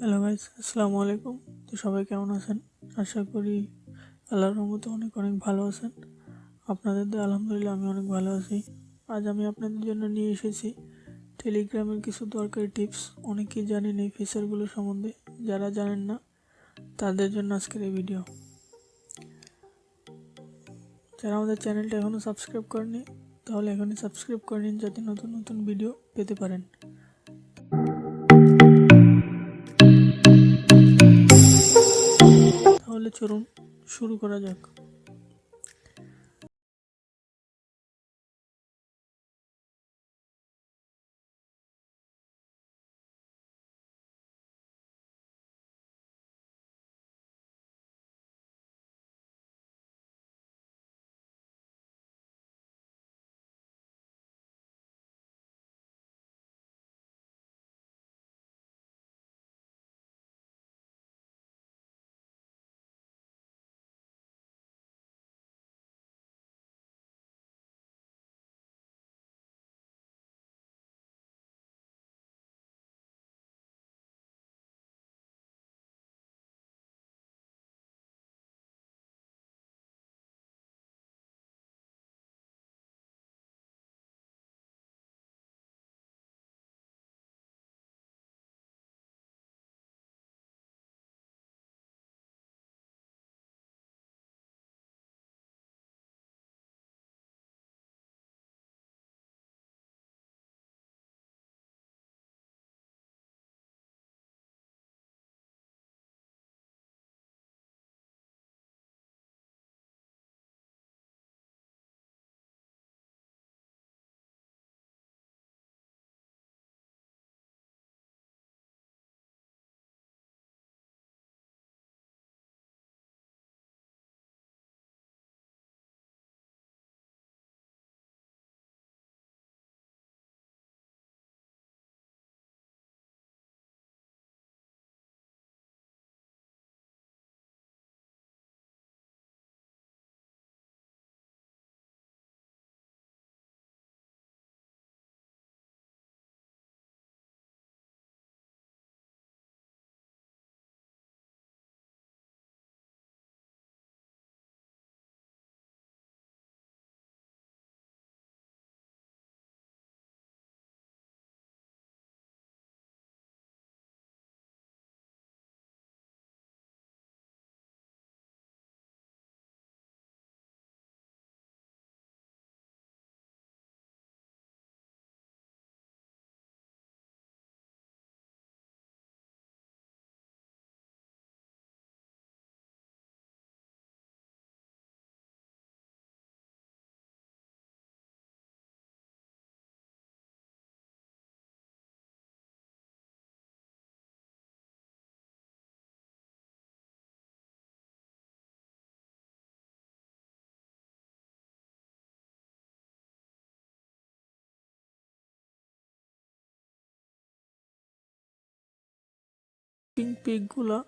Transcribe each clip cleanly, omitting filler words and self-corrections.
Hello guys, আসসালামু আলাইকুম। তো সবাই কেমন আছেন? আশা করি আল্লাহর রহমতে অনেক অনেক ভালো আছেন। আপনাদের তো আলহামদুলিল্লাহ আমি অনেক ভালো আছি। আজ আমি আপনাদের জন্য নিয়ে এসেছি টেলিগ্রামের কিছু দরকারি টিপস। অনেকেই জানেন এই ফিচারগুলো সম্বন্ধে, যারা জানেন না তাদের জন্য আজকের এই ভিডিও। যারা আমাদের চ্যানেলটা এখনও সাবস্ক্রাইব করেনি তাহলে এখনই সাবস্ক্রাইব করে নিন, যাতে নতুন নতুন ভিডিও পেতে পারেন। তাহলে চলুন শুরু করা যাক। পিকগুলো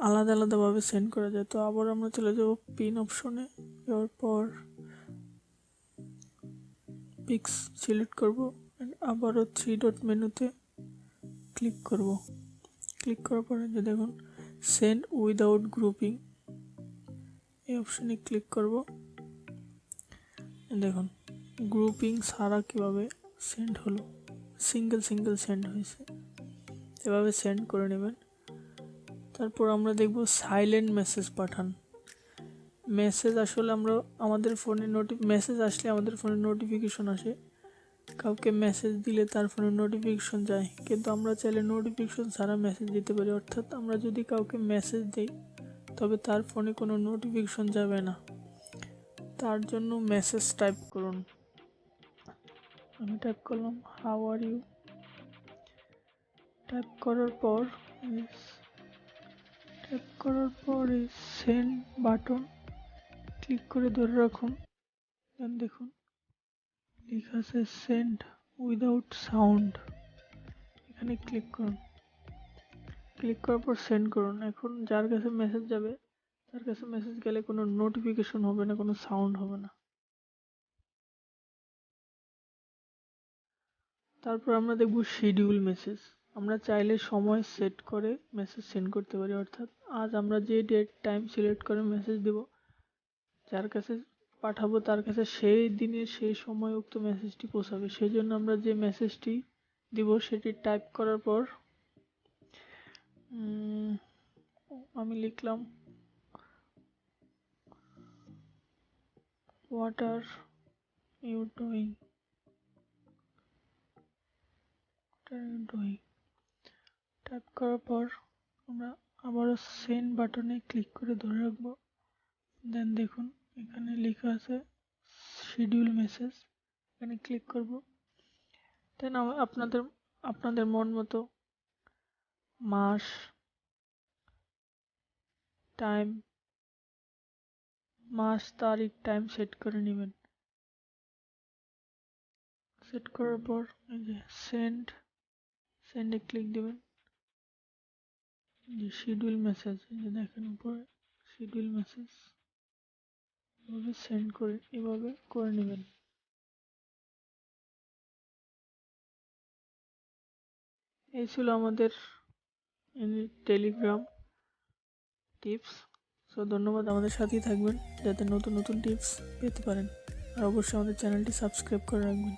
আলাদা আলাদাভাবে সেন্ড করা যায়। তো আবার আমরা চলে যাব পিন অপশনে, যাওয়ার পর পিক্স সিলেক্ট করব, আবারও 3 ডট মেনুতে ক্লিক করব। ক্লিক করার পরে যে দেখুন সেন্ড উইদাউট গ্রুপিং, এই অপশনে ক্লিক করব। দেখুন গ্রুপিং ছাড়া কীভাবে সেন্ড হলো, সিঙ্গেল সিঙ্গেল সেন্ড হয়েছে, এভাবে সেন্ড করে নেবেন। তারপর আমরা দেখব সাইলেন্ট মেসেজ পাঠান। মেসেজ আসলে আমরা আমাদের ফোনে মেসেজ আসলে আমাদের ফোনে নোটিফিকেশন আসে, কাউকে মেসেজ দিলে তার ফোনে নোটিফিকেশন যায়, কিন্তু আমরা চাইলে নোটিফিকেশন ছাড়া মেসেজ দিতে পারি। অর্থাৎ আমরা যদি কাউকে মেসেজ দিই তবে তার ফোনে কোনো নোটিফিকেশন যাবে না। তার জন্য মেসেজ টাইপ করুন। আমি টাইপ করলাম হাউ আর ইউ। টাইপ করার পর এই সেন্ড বাটন ক্লিক করে ধরে রাখুন। দেখুন লেখা আছে সেন্ড উইদাউট সাউন্ড, এখানে ক্লিক করুন। ক্লিক করার পর সেন্ড করুন। এখন যার কাছে মেসেজ যাবে তার কাছে মেসেজ গেলে কোনো নোটিফিকেশন হবে না, কোনো সাউন্ড হবে না। তারপর আমরা দেখব শিডিউল মেসেজ। আমরা চাইলে সময় সেট করে মেসেজ সেন্ড করতে পারি, অর্থাৎ আজ আমরা যে ডেট টাইম সিলেক্ট করে মেসেজ দেব, যার কাছে পাঠাবো তার কাছে সেই দিনের সেই সময় উক্ত মেসেজটি পৌঁছাবে। সেই জন্য আমরা যে মেসেজটি দিব সেটি টাইপ করার পর আমি লিখলাম what are you doing, type করার পর আমরা আবারও সেন্ড বাটনে ক্লিক করে ধরে রাখবো। দেন দেখুন এখানে লেখা আছে শিডিউল মেসেজ, এখানে ক্লিক করব। দেন আপনাদের মন মতো মাস, টাইম, তারিখ, টাইম সেট করে নেবেন। সেট করার পর এই যে সেন্ডে ক্লিক দেবেন। যে শিডিউল মেসেজ, এই যে দেখেন উপরে শিডিউল মেসেজ, এভাবে সেন্ড করে এভাবে করে নেবেন। এই ছিল আমাদের টেলিগ্রাম টিপস। সো ধন্যবাদ, আমাদের সাথেই থাকবেন যাতে নতুন নতুন টিপস পেতে পারেন, আর অবশ্যই আমাদের চ্যানেলটি সাবস্ক্রাইব করে রাখবেন।